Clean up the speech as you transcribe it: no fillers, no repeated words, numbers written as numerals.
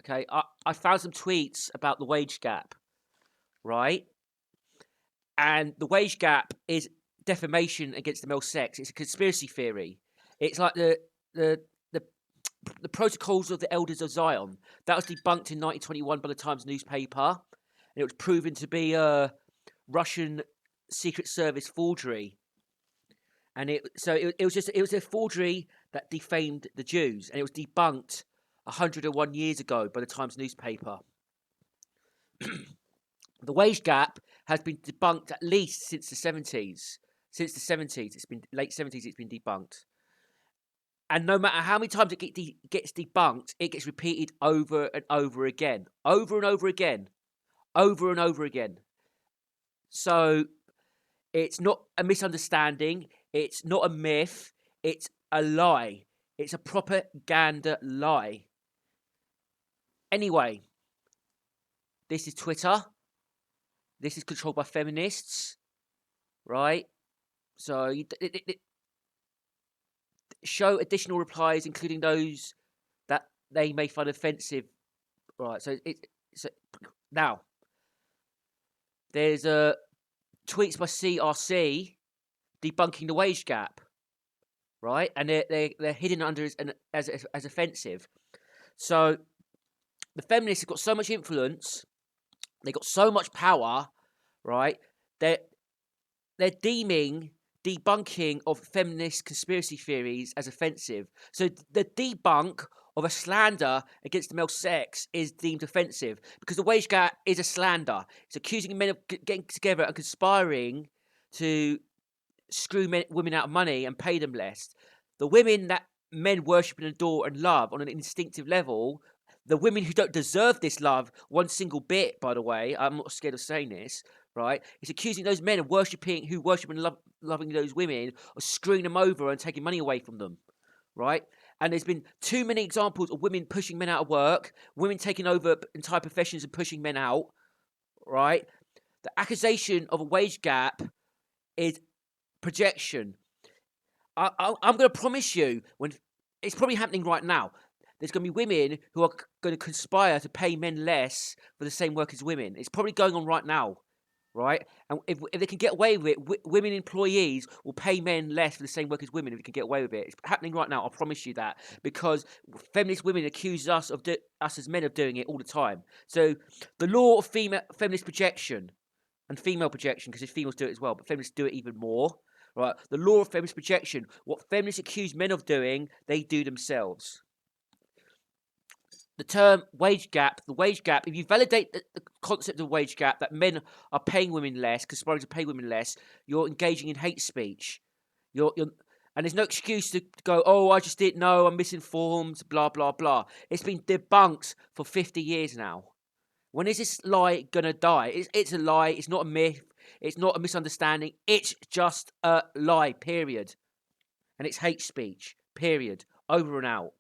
Okay, I found some tweets about the wage gap, right? And the wage gap is defamation against the male sex. It's a conspiracy theory. It's like the the the Protocols of the Elders of Zion. That was debunked in 1921 by the Times newspaper, and it was proven to be a Russian Secret Service forgery. And it was a forgery that defamed the Jews, and it was debunked 101 years ago by the Times newspaper. The wage gap has been debunked at least since the 70s. Since the 70s, it's been late 70s. It's been debunked, and no matter how many times it gets debunked, it gets repeated over and over again, over and over again, over and over again. So it's not a misunderstanding. It's not a myth. It's a lie. It's a propaganda lie. Anyway, this is Twitter. This is controlled by feminists, right? So show additional replies, including those that they may find offensive, right? So now there's tweets by CRC debunking the wage gap, right? And they're hidden under as offensive. So the feminists have got so much influence, they got so much power, right? They're deeming debunking of feminist conspiracy theories as offensive. So the debunk of a slander against the male sex is deemed offensive because the wage gap is a slander. It's accusing men of getting together and conspiring to screw women out of money and pay them less. The women that men worship and adore and love on an instinctive level, the women who don't deserve this love one single bit, by the way, I'm not scared of saying this, right? It's accusing those men of who worship and loving those women of screwing them over and taking money away from them, right? And there's been too many examples of women pushing men out of work, women taking over entire professions and pushing men out, right? The accusation of a wage gap is projection. I'm going to promise you, when it's probably happening right now, there's going to be women who are going to conspire to pay men less for the same work as women. It's probably going on right now, right? And if they can get away with it, women employees will pay men less for the same work as women if they can get away with it. It's happening right now, I promise you that, because feminist women accuse us as men of doing it all the time. So the law of feminist projection and female projection, because females do it as well, but feminists do it even more, right? The law of feminist projection, what feminists accuse men of doing, they do themselves. The term wage gap, if you validate the concept of wage gap, that men are paying women less, conspiring to pay women less, you're engaging in hate speech. And there's no excuse to go, oh, I just didn't know, I'm misinformed, blah, blah, blah. It's been debunked for 50 years now. When is this lie going to die? It's a lie. It's not a myth. It's not a misunderstanding. It's just a lie, period. And it's hate speech, period. Over and out.